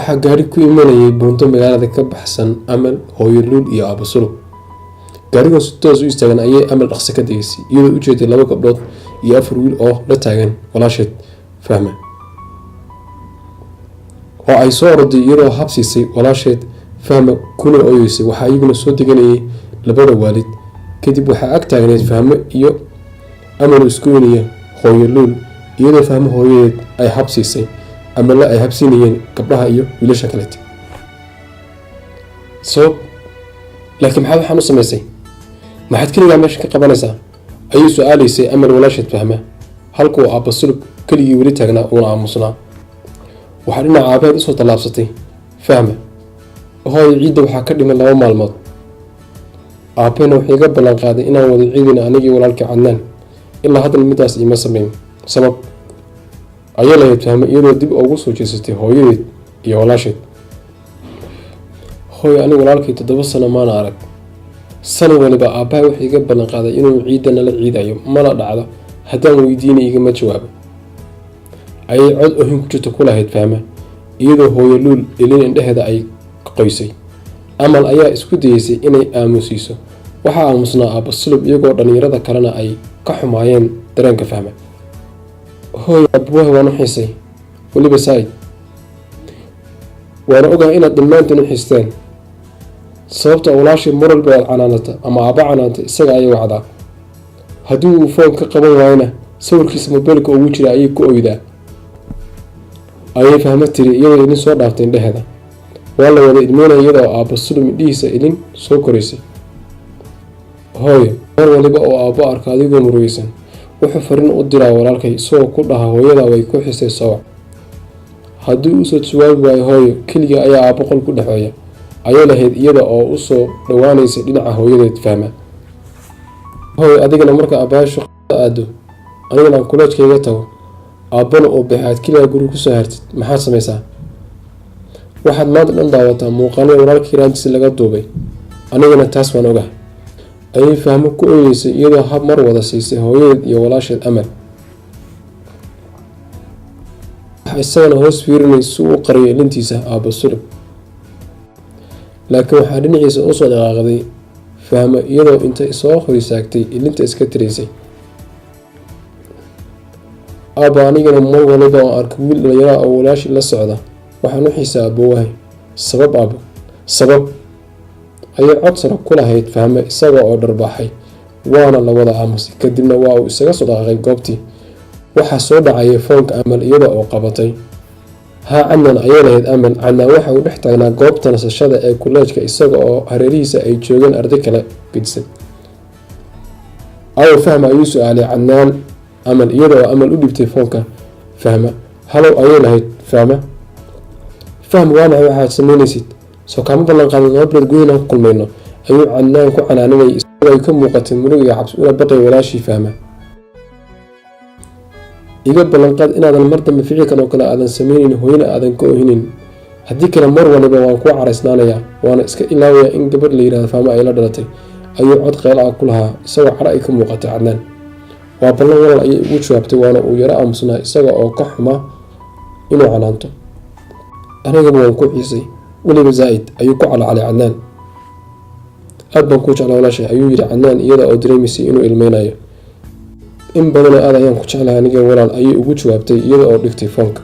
waxaa gaari ku imanayay buunto magaalada ka baxsan Amal, hooyo Luul iyo Aabo Sulub. gaarigan si toos u istaagan ayay Amal dhaqso ka degaysay iyadoo u jeeday 2 gabdhood iyo 4 wiil oo la taagan walaasheed Fahma, oo ay soo orday iyadoo habsiisay walaasheed Fahma kuna ooyeysay. waxaa iyaguna soo deganayay labada waalid. kadib waxaa ag taagneed Fahma iyo Amal isku weynaya hooyo Luul iyadoo Fahma hooyadeed ay habsiisay Amal ay habsiinayeen gabdhaha iyo wiilasha kale. laakiin maxaad waxaan u samaysay? maxaad kaligaa meesha ka qabanaysaa? ayay su-aalaysay Amal walaasheed Fahma, halkuu Aabo Sulub keligii weli taagnaa uuna aamusnaa. waxaa dhinaca aabaheed usoo tallaabsatay Fahma, hooyo ciidda waxaa ka dhiman 2 maalmood. aabahena wuxuu iga ballan qaaday inaan wada ciidina anigii walaalkii Cadnaan. ilaa haddana midaas iima samayn. sabab ayay lahayd Fahma iyadoo dib ugu soo jeesatay hooyadeed iyo walaasheed. hooyo, anigu walaalkii 7 sano maana arag. sana waliba aabahay wuxuu iga ballan qaaday inuu ciidda nala ciidayo, mana dhacdo. haddaan weydiinay igama jawaabo. ayay cod ohin ku jirta ku lahayd Fahma iyadoo hooyo Luul ilin indhaheeda ay qoysay. Amal ayaa isku dayeysay inay aamusiiso. waxaa aamusnaa Aabo Sulub iyagoo dhalinyarada kalena ay ka xumaayeen dareenka Fahma. hooyo, aabbuhu waan u xiisay, weliba Said. waana ogahay inaad dhammaantiin u xiisteen. sababta walaashii mar walba aad canaanata ama aaba canaanta isaga ayay wacdaa. haddii uu foon ka qaban waayna sawirkiisa mobeelka ugu jira ayay ku oydaa, ayay Fahma tiri iyadoo ilin soo dhaaftay indhaheeda. waa la wada ilmeynaya iyadoo Aabo Sulub indhihiisa ilin soo koraysay. hooyo, mar waliba oo aabbo arka adigoo murugaysan wuxuu fariin u diraa walaalkay isagoo ku dhaha hooyada way ku xisay soowac. haddii uu soo jawaabi waayo hooyo, keliga ayaa aabbo qol ku dhexeeya, ayay lahayd iyada oo u soo dhawaanaysay dhinaca hooyadeed Fahma. hooyo, adigana marka aabbaha shaqada aado anigana aan kuleejkayga tago, aabbana oo baxaad keligaa guriga kusoo hartid, maxaad samaysaa? waxaad maanta dhan daawataa muuqaalada walaalkii raantiisa laga duubay, anigana taas waan ogahay. ayay Fahma ku ooyeysay iyadoo hab mar wada siisay hooyadeed iyo walaasheed Amal. isagana hoos fiirinay si uu qariyo ilintiisa Aabo Sulub. laakiin waxaa dhinaciisa usoo dhaqaaqday Fahma iyadoo intay soo hor istaagtay ilinta iska tiraysay. aabbo, anigana mar waliba oo arka wiil dhalinyaro oo walaashii la socda waxaan u xiisaa aabbowahay. sabab aabbo? sabab ayay cod sare ku lahayd Fahma isaga oo dharbaaxay. waana la wada aamusay. kadibna waa uu isaga soo dhaqaaqay goobtii. waxaa soo dhacayay foonka Amal iyada oo qabatay. haa Cadnaan, ayay lahayd Amal. Cadnaan waxa uu dhex taagnaa goobta nasashada ee kuleejka isaga oo hareerihiisa ay joogeen arday kala gedisan. aw Fahma ayuu su-aalay Cadnaan Amal iyadoo Amal u dhibtay foonka Fahma. halow, ayay lahayd Fahma. Fahma, waa maxay waxaad samaynaysid? soo kaama ballan qaaday 2 bilood gudaheed aan ku kulmayno, ayuu Cadnaan ku canaaninayay isagoo ay ka muuqatay murug iyo cabsi una baqay walaashii Fahma. iga ballan qaad inaadan mar dambe ficilkan oo kale aadan samaynayn, hooyana aadan ka ohinin. haddii kale mar waliba waan kuu caraysnaanayaa, waana iska ilaawayaa in gabadh la yidhahdo Fahma ay la dhalatay, ayuu cod qeyla ah ku lahaa isagoo cadho ay ka muuqatay Cadnaan. waa ballan walaal, ayay ugu jawaabtay, waana uu yaro aamusnaa isaga oo ka xumaa inuu canaanto. anigaba waan ku xiisay, weliba Zaid, ayuu ku calacalay Cadnaan. aad baan kuu jeclaa walaashay, ayuu yidhi Cadnaan iyada oo dareemaysay inuu ilmeynayo. in badanoo aad ayaan ku jeclahay aniga walaal, ayay ugu jawaabtay iyada oo dhigtay foonka.